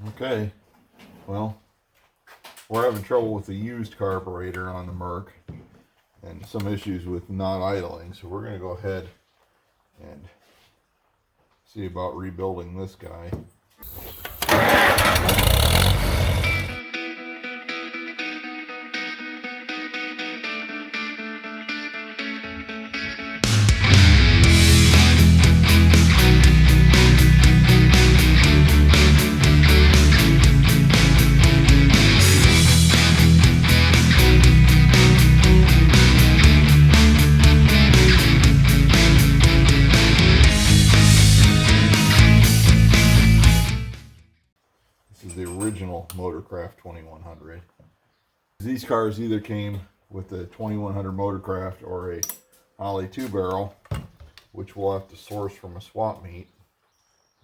Okay, well, we're having trouble with the used carburetor on the Merc and some issues with not idling, so we're going to go ahead and see about rebuilding this guy. This is the original Motorcraft 2100. These cars either came with the 2100 Motorcraft or a Ollie 2-barrel, which we'll have to source from a swap meet.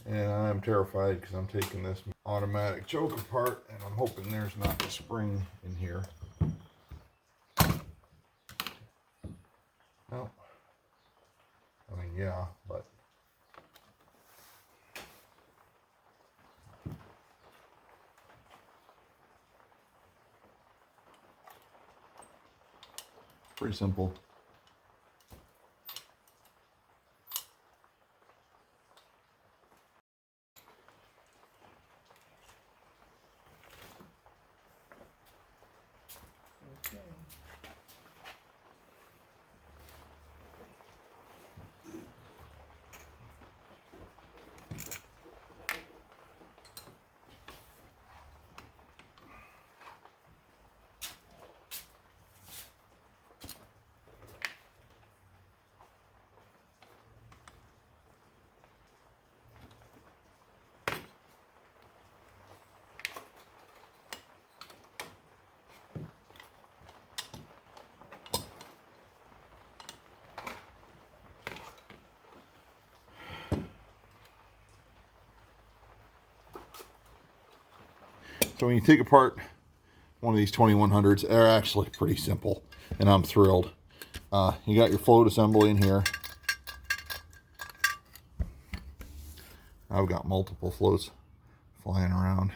And I'm terrified because I'm taking this automatic choke apart and I'm hoping there's not a spring in here. No. I mean, yeah, but pretty simple. Okay. So when you take apart one of these 2100s, they're actually pretty simple, and I'm thrilled. You got your float assembly in here. I've got multiple floats flying around.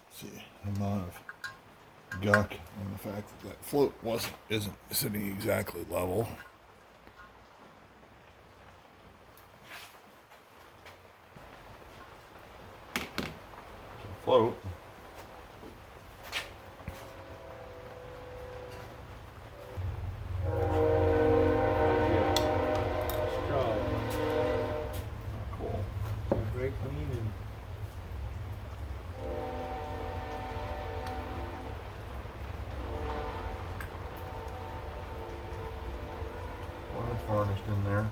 Let's see the amount of guck and the fact that that float isn't sitting exactly level. Float. Straw. Cool. Very clean and Water varnished in there.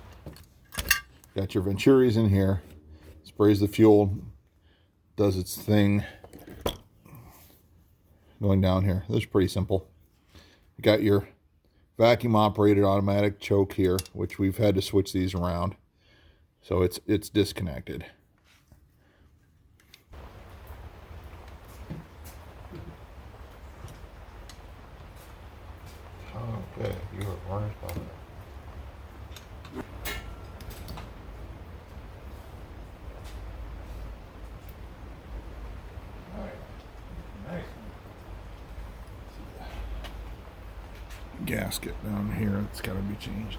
Got your Venturis in here. Sprays the fuel, does its thing. Going down here. This is pretty simple. You got your vacuum operated automatic choke here, which we've had to switch these around. So it's disconnected. Okay, you are varnished on there. Gasket down here, it's got to be changed.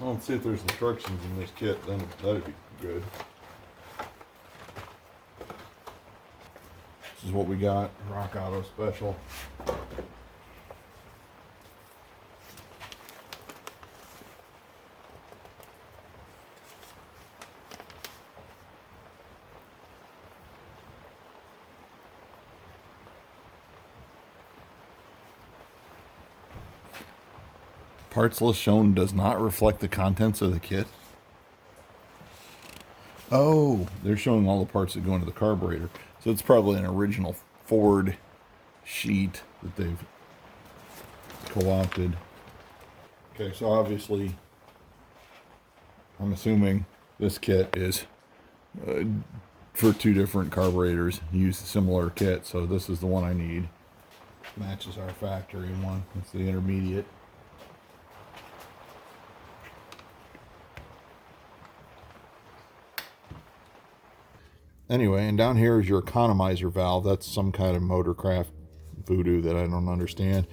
Well, let's see if there's instructions in this kit, then that'd be good. This is what we got, Rock Auto Special. Parts list shown does not reflect the contents of the kit. Oh, they're showing all the parts that go into the carburetor. So it's probably an original Ford sheet that they've co-opted. Okay, so obviously, I'm assuming this kit is for two different carburetors. Use a similar kit, so this is the one I need. Matches our factory one. It's the intermediate. Anyway, and down here is your economizer valve. That's some kind of Motorcraft voodoo that I don't understand.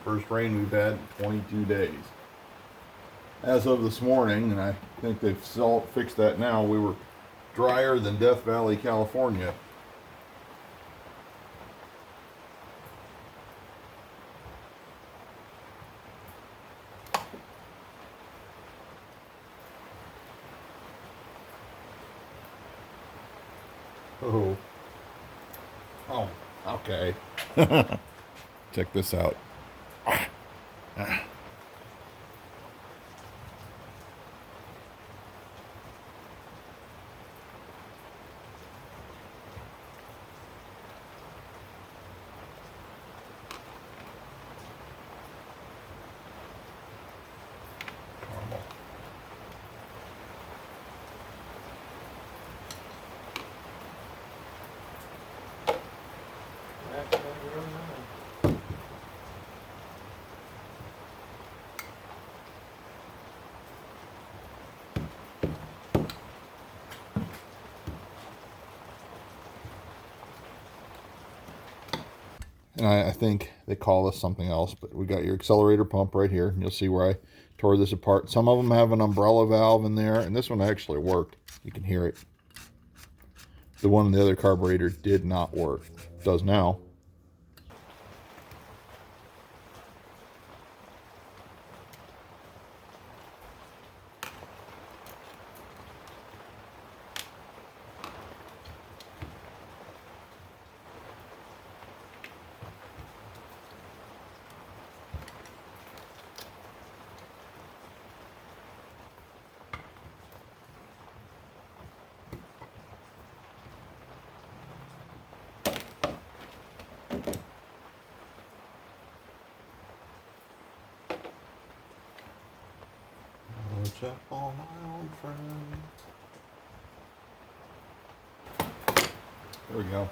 First rain we've had in 22 days. As of this morning, and I think they've fixed that now, we were drier than Death Valley, California. Oh. Oh, okay. Check this out. That's what we're on. And I think they call this something else, but we got your accelerator pump right here. You'll see where I tore this apart. Some of them have an umbrella valve in there, and this one actually worked. You can hear it. The one in the other carburetor did not work. It does now. Check all my old friends. There we go.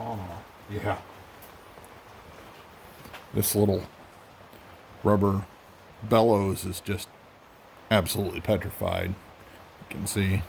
Oh, yeah. This little rubber bellows is just absolutely petrified. You can see.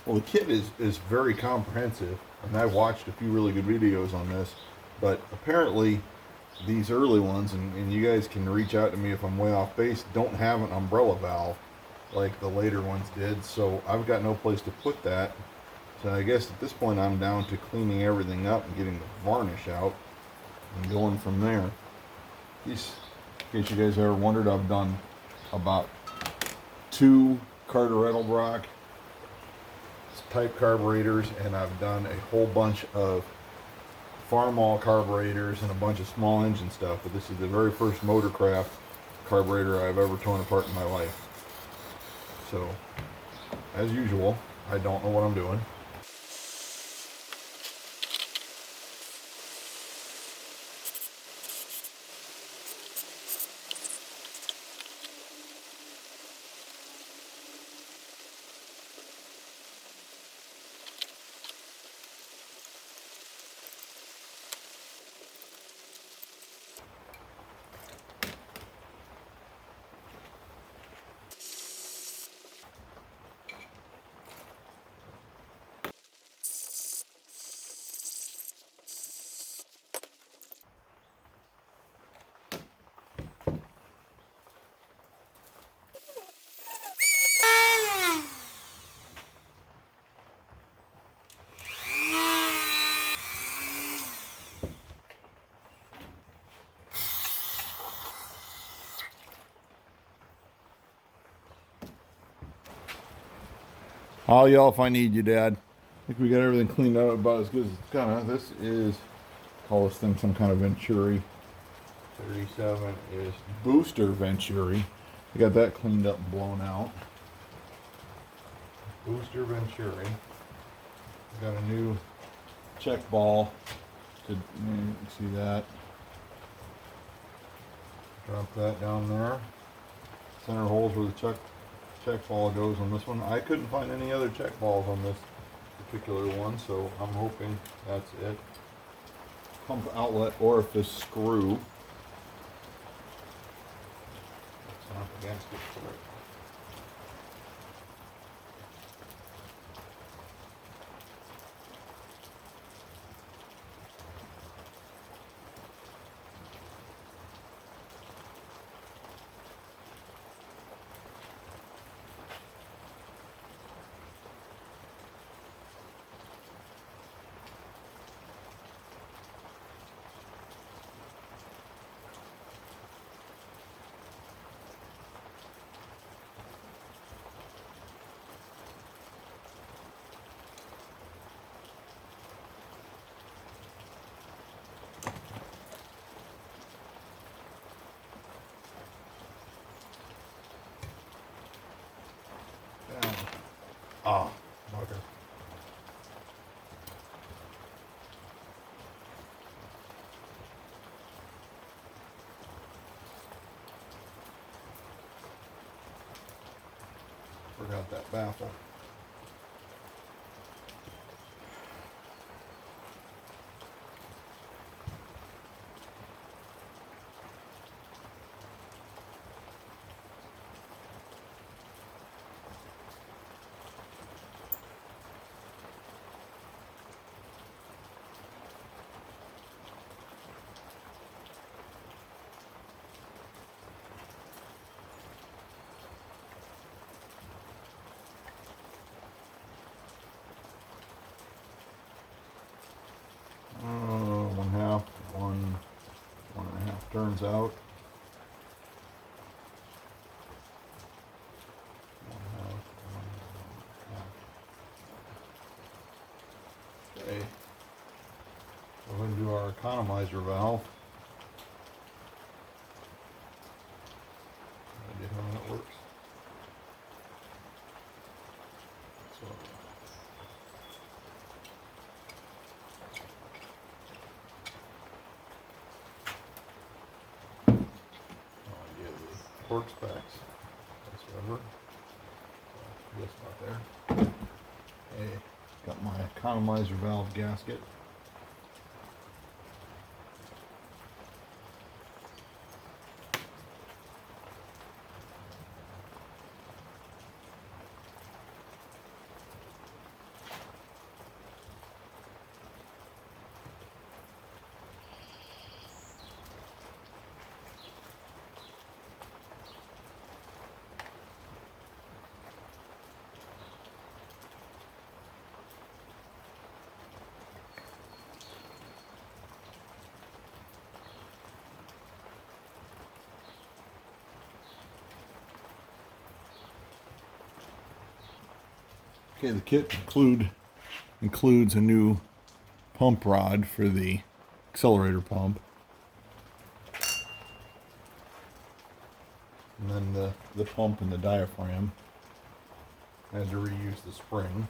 Well, the kit is very comprehensive, and I watched a few really good videos on this, but apparently these early ones, and you guys can reach out to me if I'm way off base, don't have an umbrella valve like the later ones did, so I've got no place to put that. So I guess at this point I'm down to cleaning everything up and getting the varnish out and going from there. These, in case you guys ever wondered, I've done about 2 Carburetor type carburetors, and I've done a whole bunch of Farmall carburetors and a bunch of small engine stuff, but this is the very first Motorcraft carburetor I've ever torn apart in my life. So, as usual, I don't know what I'm doing. I'll yell if I need you, Dad. I think we got everything cleaned out about as good as it's gonna. This is, call this thing some kind of Venturi. 37 is booster Venturi. I got that cleaned up and blown out. Booster Venturi. Got a new check ball. You can see that. Drop that down there. Center holes where the check ball goes on this one. I couldn't find any other check balls on this particular one, so I'm hoping that's it. Pump outlet orifice screw. It's not against it for it. Oh, bugger. Forgot that baffle. One and a half turns out. Okay. Go ahead and do our economizer valve. Idea how that works. So, torque specs. That's whatever. Yes, not there. Okay, got my economizer valve gasket. Okay, the kit includes a new pump rod for the accelerator pump. And then the pump and the diaphragm. I had to reuse the spring.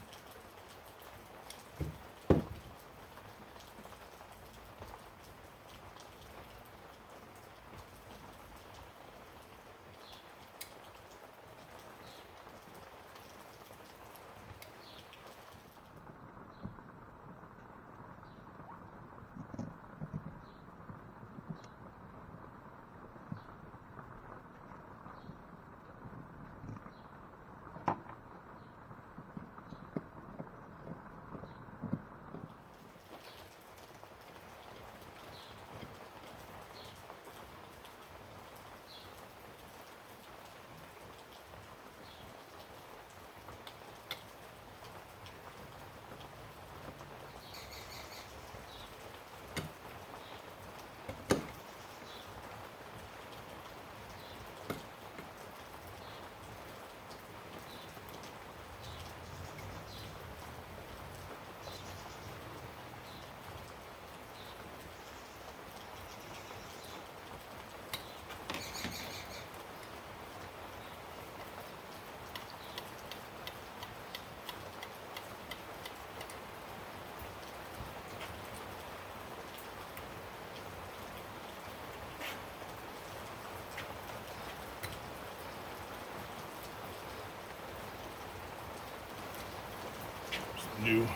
New,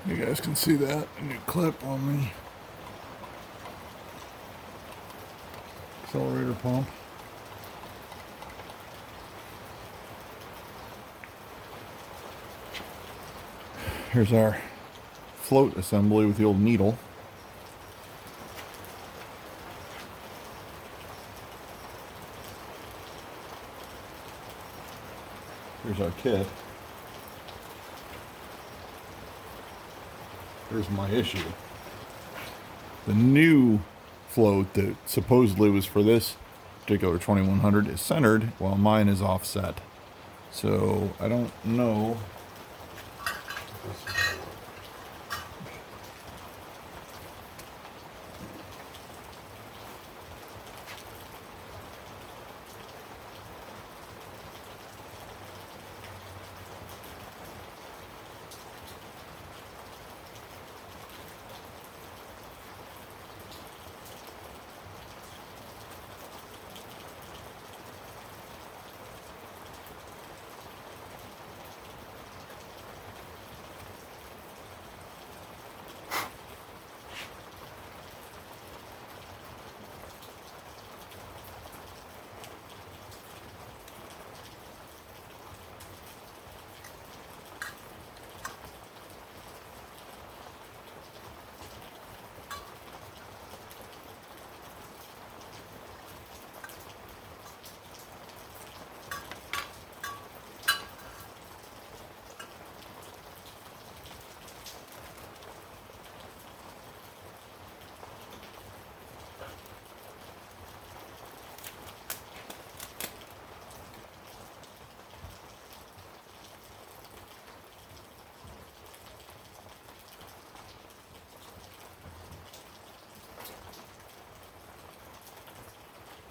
you guys can see that, a new clip on the accelerator pump. Here's our float assembly with the old needle. Here's our kit. Here's my issue. The new float that supposedly was for this particular 2100 is centered while mine is offset. So I don't know.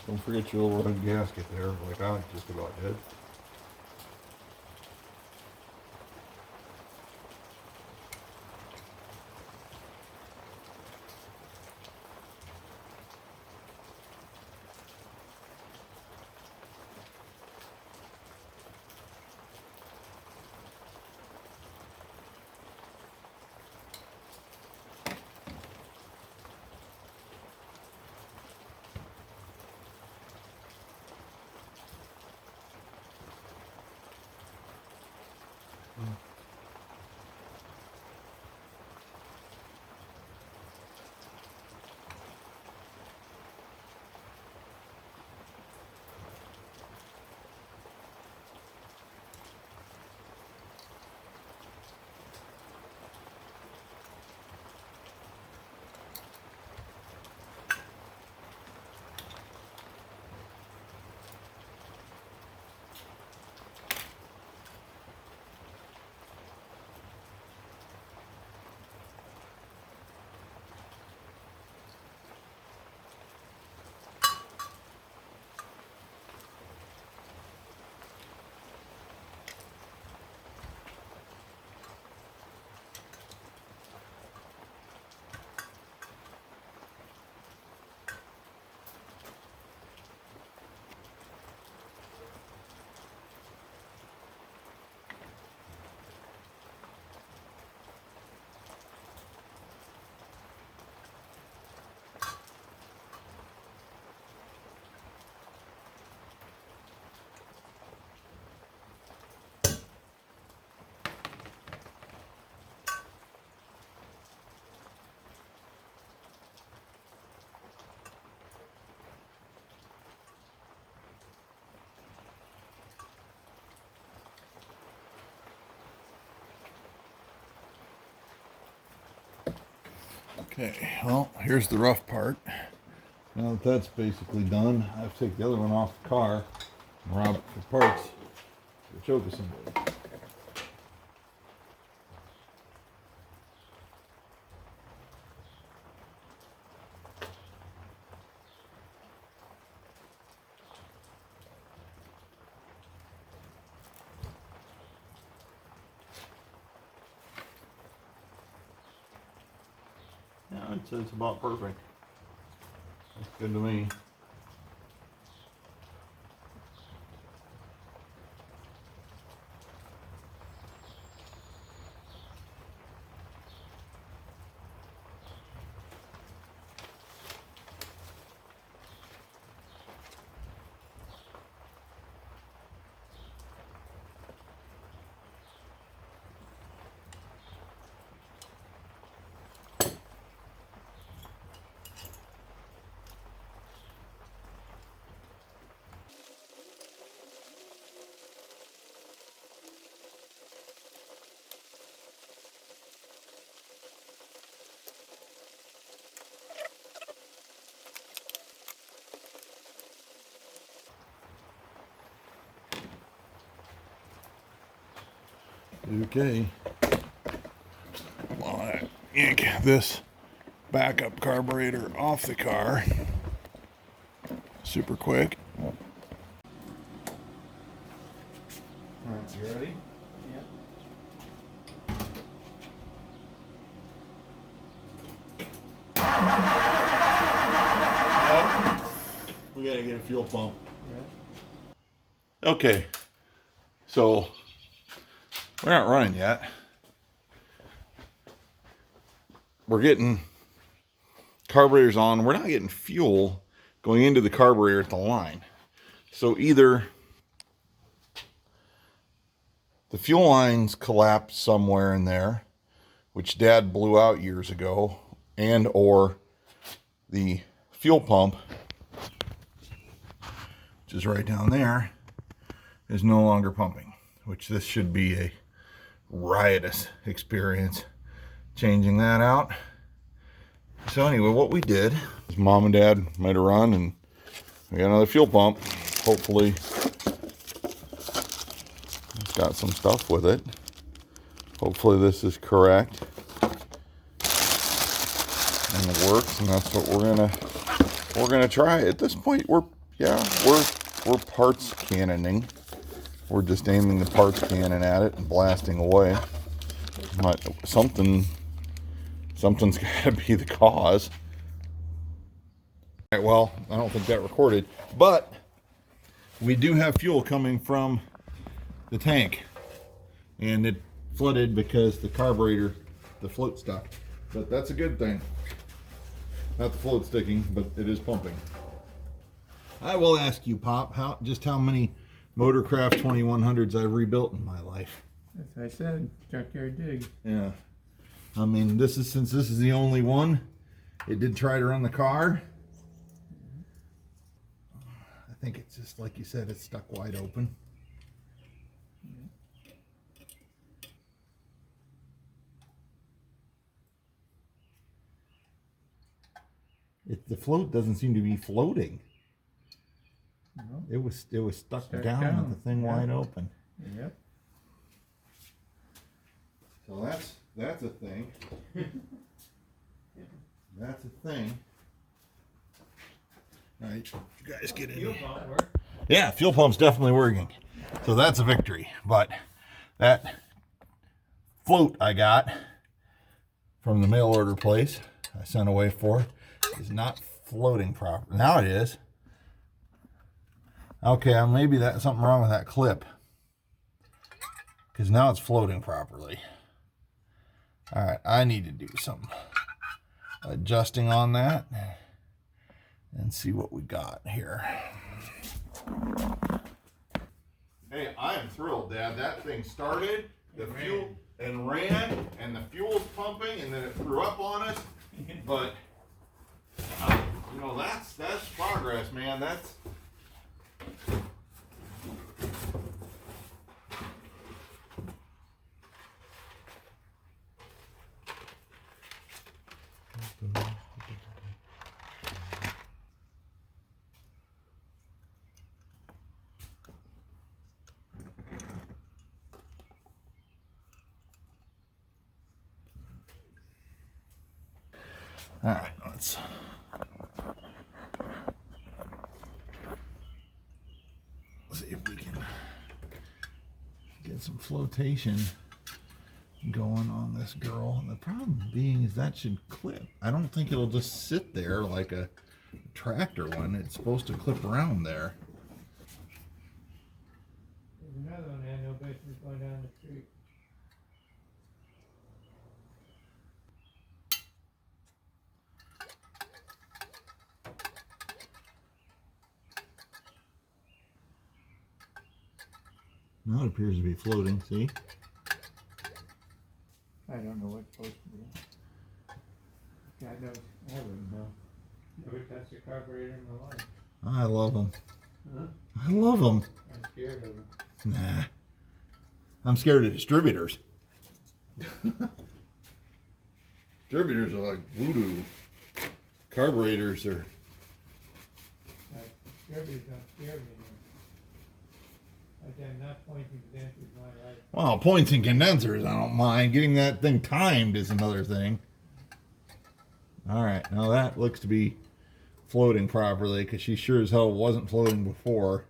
Don't forget your overhead gasket there, like I just about did. Okay, well, here's the rough part. Now that that's basically done, I have to take the other one off the car and rob it for parts for choke assembly. Yeah, it's about perfect. That's good to me. Okay. Well, I yank this backup carburetor off the car. Super quick. All right, you ready? We gotta get a fuel pump. Yeah. Okay. So we're not running yet. We're getting carburetors on. We're not getting fuel going into the carburetor at the line. So either the fuel lines collapsed somewhere in there, which Dad blew out years ago, and or the fuel pump, which is right down there, is no longer pumping, which this should be a riotous experience changing that out. So anyway, what we did is Mom and Dad made a run and we got another fuel pump. Hopefully it's got some stuff with it. Hopefully this is correct and it works, and that's what we're gonna try. At this point we're parts cannoning. We're just aiming the parts cannon at it and blasting away. But something's got to be the cause. All right, well, I don't think that recorded, but we do have fuel coming from the tank, and it flooded because the carburetor, the float stuck. But that's a good thing. Not the float sticking, but it is pumping. I will ask you, Pop, just how many Motorcraft 2100s I've rebuilt in my life. As I said, junkyard dig. Yeah. I mean, since this is the only one, it did try to run the car. I think it's just like you said, it's stuck wide open. The float doesn't seem to be floating. No. It was stuck down with the thing wide open. Yep. So that's a thing. That's a thing. All right, you guys get in here. Yeah, fuel pump's definitely working. So that's a victory. But that float I got from the mail order place I sent away for is not floating properly. Now it is. Okay, maybe that's something wrong with that clip, because now it's floating properly. All right, I need to do some adjusting on that and see what we got here. Hey, I am thrilled, Dad. That thing started, the fuel and ran, and the fuel's pumping, and then it threw up on us. But you know, that's progress, man. That's Alright, let's see if we can get some flotation going on this girl. And the problem being is that should clip. I don't think it'll just sit there like a tractor one. It's supposed to clip around there. There's another one that had no business going down the street. Now it appears to be floating, see? I don't know what's supposed to be. God knows, I wouldn't know. Never touched a carburetor in my life. I love them. Huh? I love them. I'm scared of them. Nah. I'm scared of distributors. Distributors are like voodoo. Carburetors are... Distributors don't scare me. Again, not points and condensers, my life. Well, points and condensers, I don't mind. Getting that thing timed is another thing. Alright, now that looks to be floating properly, because she sure as hell wasn't floating before.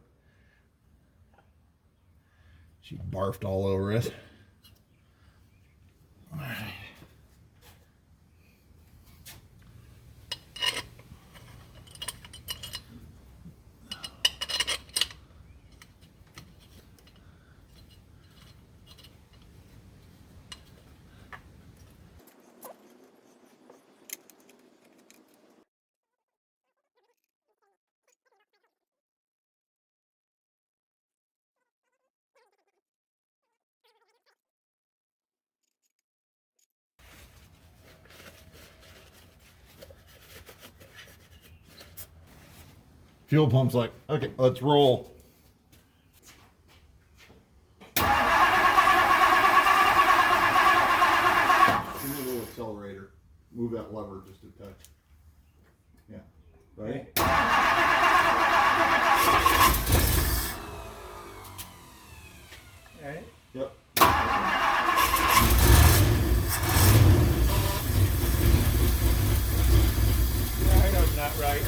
She barfed all over it. Alright. Fuel pump's like, okay, let's roll. Give me a little accelerator. Move that lever just a touch. Yeah. Ready? Right? Yep. Yeah, I know it's not right.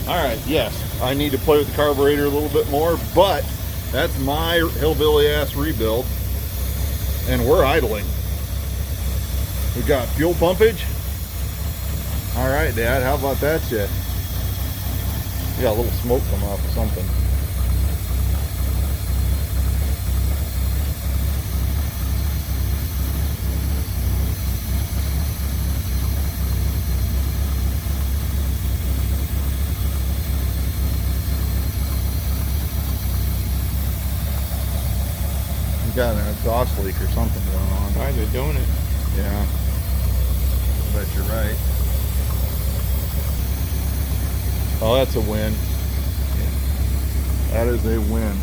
Alright, yes, I need to play with the carburetor a little bit more, but that's my hillbilly ass rebuild, and we're idling. We got fuel pumpage. Alright, Dad, how about that shit? We got a little smoke coming off of something. Got an exhaust leak or something going on. Why they're doing it? Yeah. I bet you're right. Oh, that's a win. That is a win.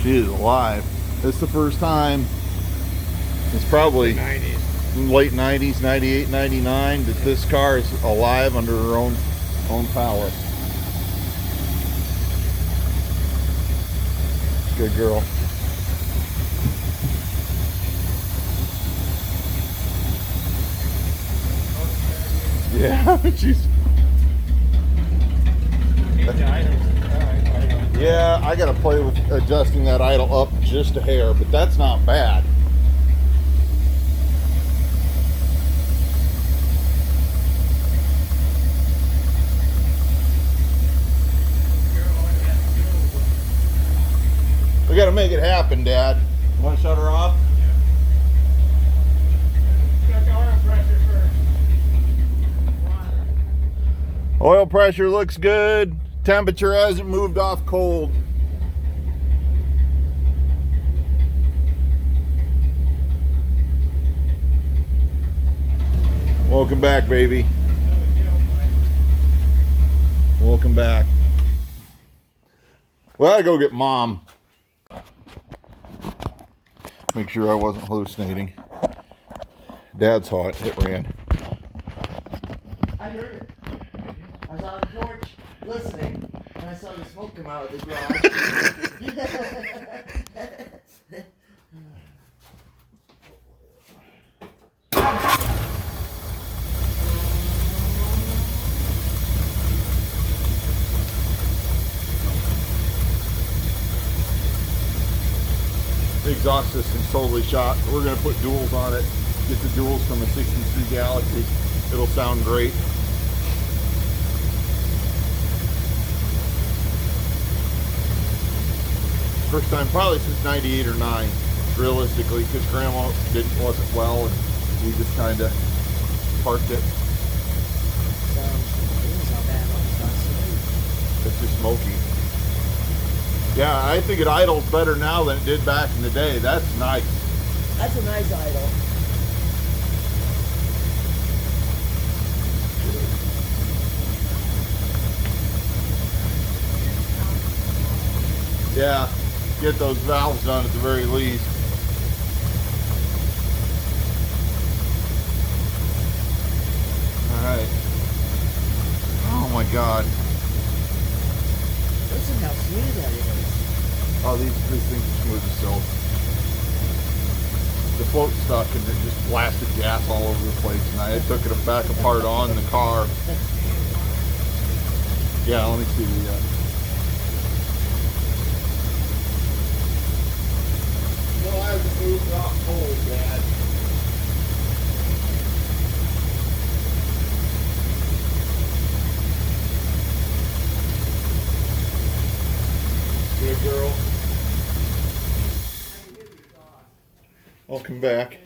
She is alive. This is the first time, it's probably 90s. late 90s, 98, 99, that this car is alive under her own power. Good girl. Yeah, she's... Yeah, I gotta play with adjusting that idle up just a hair, but that's not bad. We gotta make it happen, Dad. You wanna shut her off? Oil pressure looks good. Temperature hasn't moved off cold. Welcome back, baby. Welcome back. Well, I go get Mom. Make sure I wasn't hallucinating. Dad saw it. It ran. I heard it. I was on the porch. listening, and I saw the smoke come out of the garage. The exhaust system's totally shot. We're gonna put duals on it. Get the duals from a 63 Galaxy. It'll sound great. First time probably since 98 or 9, realistically, because Grandma wasn't well, and we just kind of parked it. It's just smoky. Yeah, I think it idles better now than it did back in the day. That's nice. That's a nice idle. Yeah, get those valves done at the very least. All right. Oh my God. Listen how smooth that is. Oh, these things are smooth as silk. The float stuck and it just blasted gas all over the place, and I took it back apart on the car. Yeah, let me see the. Well, I was moved off cold, Dad. Good girl. Welcome back.